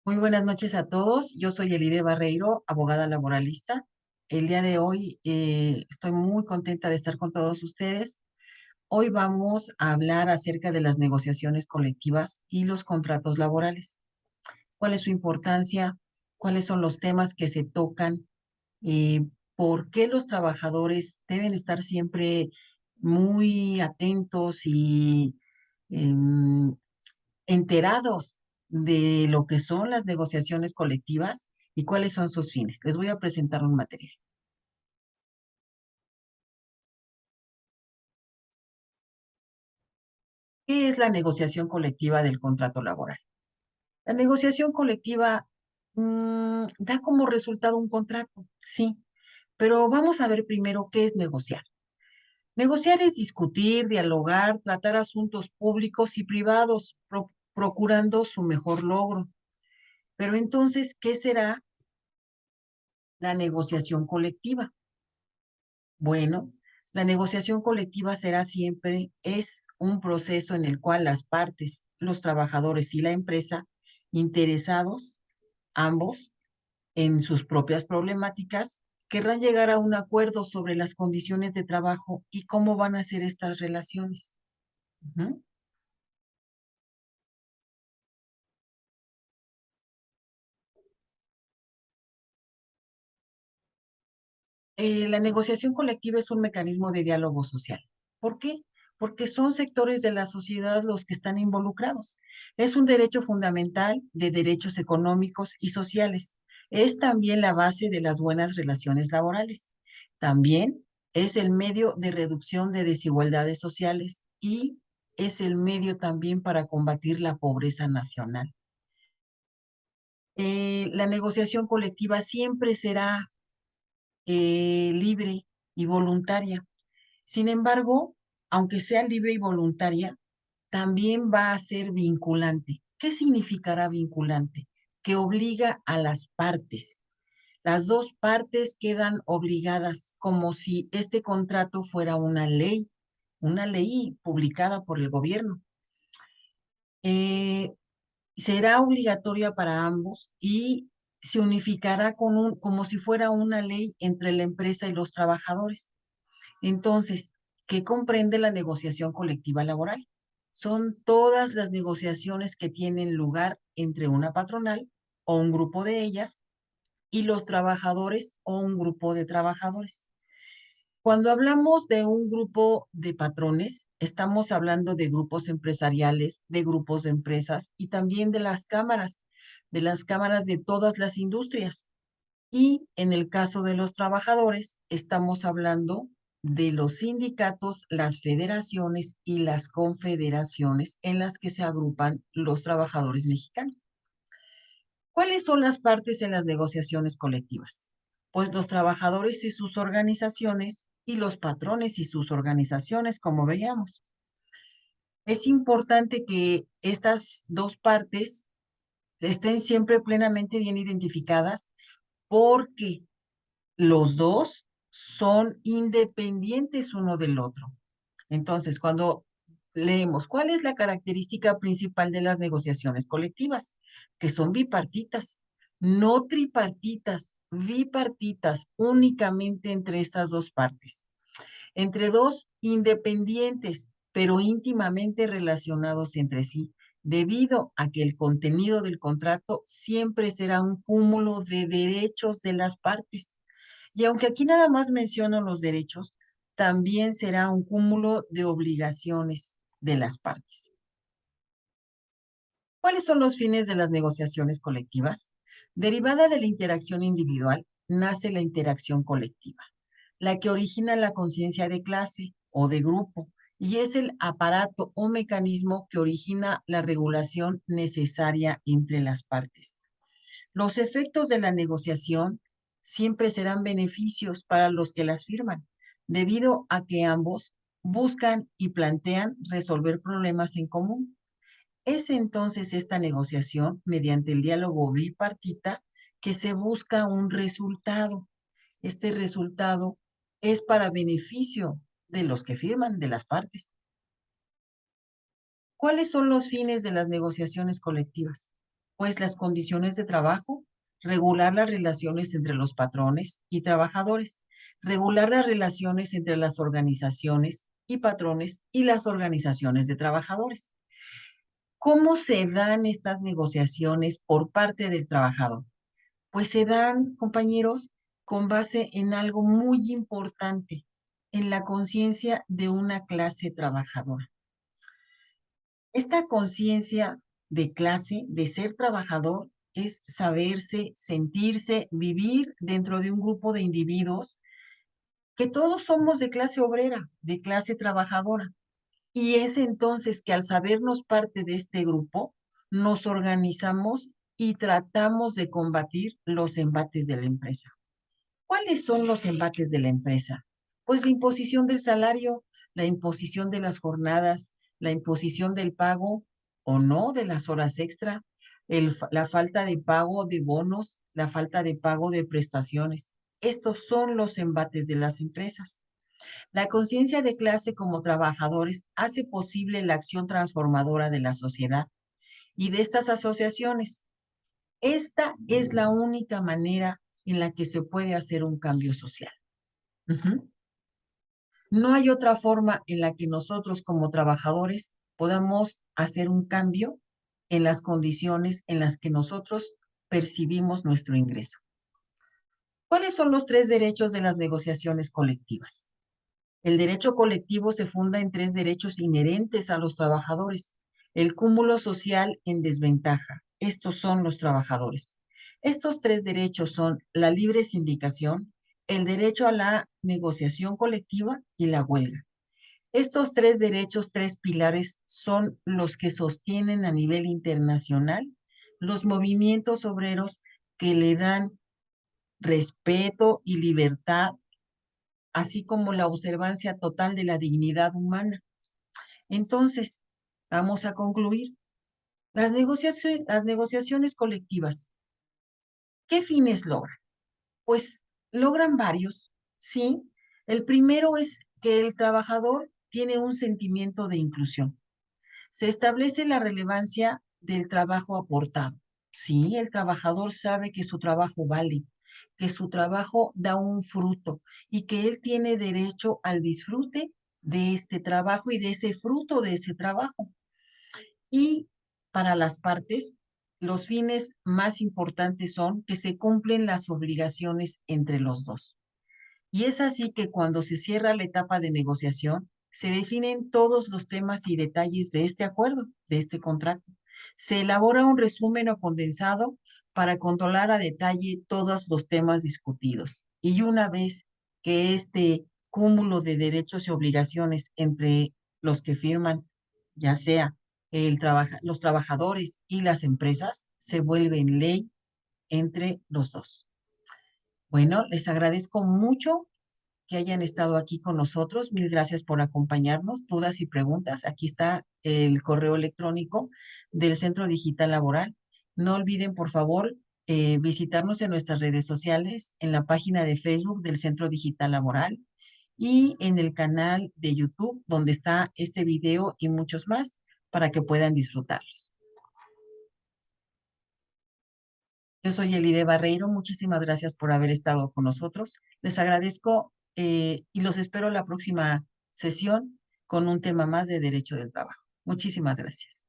Muy buenas noches a todos. Yo soy Elide Barreiro, abogada laboralista. El día de hoy estoy muy contenta de estar con todos ustedes. Hoy vamos a hablar acerca de las negociaciones colectivas y los contratos laborales. ¿Cuál es su importancia? ¿Cuáles son los temas que se tocan? Eh, ¿Por qué los trabajadores deben estar siempre muy atentos y em, enterados de lo que son las negociaciones colectivas y cuáles son sus fines? Les voy a presentar un material. ¿Qué es la negociación colectiva del contrato laboral? La negociación colectiva da como resultado un contrato, sí, pero vamos a ver primero qué es negociar. Negociar es discutir, dialogar, tratar asuntos públicos y privados, procurando su mejor logro. Pero entonces, ¿qué será la negociación colectiva? Bueno, la negociación colectiva será siempre, es un proceso en el cual las partes, los trabajadores y la empresa, interesados, ambos, en sus propias problemáticas, querrán llegar a un acuerdo sobre las condiciones de trabajo y cómo van a ser estas relaciones. Ujú. La negociación colectiva es un mecanismo de diálogo social. ¿Por qué? Porque son sectores de la sociedad los que están involucrados. Es un derecho fundamental de derechos económicos y sociales. Es también la base de las buenas relaciones laborales. También es el medio de reducción de desigualdades sociales y es el medio también para combatir la pobreza nacional. La negociación colectiva siempre será libre y voluntaria. Sin embargo, aunque sea libre y voluntaria, también va a ser vinculante. ¿Qué significará vinculante? Que obliga a las partes. Las dos partes quedan obligadas como si este contrato fuera una ley publicada por el gobierno. Eh, Será obligatoria para ambos y se unificará como si fuera una ley entre la empresa y los trabajadores. Entonces, ¿qué comprende la negociación colectiva laboral? Son todas las negociaciones que tienen lugar entre una patronal o un grupo de ellas y los trabajadores o un grupo de trabajadores. Cuando hablamos de un grupo de patrones, estamos hablando de grupos empresariales, de grupos de empresas y también de las cámaras de todas las industrias. Y en el caso de los trabajadores, estamos hablando de los sindicatos, las federaciones y las confederaciones en las que se agrupan los trabajadores mexicanos. ¿Cuáles son las partes en las negociaciones colectivas? Pues los trabajadores y sus organizaciones y los patrones y sus organizaciones, como veíamos. Es importante que estas dos partes estén siempre plenamente bien identificadas porque los dos son independientes uno del otro. Entonces, cuando leemos cuál es la característica principal de las negociaciones colectivas, que son bipartitas, no tripartitas, bipartitas, únicamente entre estas dos partes, entre dos independientes, pero íntimamente relacionados entre sí, debido a que el contenido del contrato siempre será un cúmulo de derechos de las partes. Y aunque aquí nada más menciono los derechos, también será un cúmulo de obligaciones de las partes. ¿Cuáles son los fines de las negociaciones colectivas? Derivada de la interacción individual, nace la interacción colectiva, la que origina la conciencia de clase o de grupo, y es el aparato o mecanismo que origina la regulación necesaria entre las partes. Los efectos de la negociación siempre serán beneficios para los que las firman, debido a que ambos buscan y plantean resolver problemas en común. Es entonces esta negociación, mediante el diálogo bipartita, que se busca un resultado. Este resultado es para beneficio de los que firman, de las partes. ¿Cuáles son los fines de las negociaciones colectivas? Pues las condiciones de trabajo, regular las relaciones entre los patrones y trabajadores, regular las relaciones entre las organizaciones y patrones y las organizaciones de trabajadores. ¿Cómo se dan estas negociaciones por parte del trabajador? Pues se dan, compañeros, con base en algo muy importante, en la conciencia de una clase trabajadora. Esta conciencia de clase, de ser trabajador, es saberse, sentirse, vivir dentro de un grupo de individuos que todos somos de clase obrera, de clase trabajadora. Y es entonces que al sabernos parte de este grupo, nos organizamos y tratamos de combatir los embates de la empresa. ¿Cuáles son los embates de la empresa? Pues la imposición del salario, la imposición de las jornadas, la imposición del pago o no de las horas extra, la falta de pago de bonos, la falta de pago de prestaciones. Estos son los embates de las empresas. La conciencia de clase como trabajadores hace posible la acción transformadora de la sociedad y de estas asociaciones. Esta es la única manera en la que se puede hacer un cambio social. Ujú. No hay otra forma en la que nosotros como trabajadores podamos hacer un cambio en las condiciones en las que nosotros percibimos nuestro ingreso. ¿Cuáles son los tres derechos de las negociaciones colectivas? El derecho colectivo se funda en tres derechos inherentes a los trabajadores. El cúmulo social en desventaja. Estos son los trabajadores. Estos tres derechos son la libre sindicación, el derecho a la negociación colectiva y la huelga. Estos tres derechos, tres pilares, son los que sostienen a nivel internacional los movimientos obreros que le dan respeto y libertad, así como la observancia total de la dignidad humana. Entonces, vamos a concluir. Las negociaciones colectivas, ¿qué fines logran? Pues logran varios, ¿sí? El primero es que el trabajador tiene un sentimiento de inclusión. Se establece la relevancia del trabajo aportado. Sí, el trabajador sabe que su trabajo vale, que su trabajo da un fruto y que él tiene derecho al disfrute de este trabajo y de ese fruto de ese trabajo. Y para las partes, los fines más importantes son que se cumplen las obligaciones entre los dos. Y es así que cuando se cierra la etapa de negociación, se definen todos los temas y detalles de este acuerdo, de este contrato. Se elabora un resumen o condensado para controlar a detalle todos los temas discutidos. Y una vez que este cúmulo de derechos y obligaciones entre los que firman, ya sea los trabajadores y las empresas, se vuelve en ley entre los dos. Bueno, les agradezco mucho que hayan estado aquí con nosotros. Mil gracias por acompañarnos. Dudas y preguntas. Aquí está el correo electrónico del Centro Digital Laboral. No olviden, por favor, visitarnos en nuestras redes sociales, en la página de Facebook del Centro Digital Laboral y en el canal de YouTube, donde está este video y muchos más para que puedan disfrutarlos. Yo soy Elide Barreiro. Muchísimas gracias por haber estado con nosotros. Les agradezco y los espero la próxima sesión con un tema más de derecho del trabajo. Muchísimas gracias.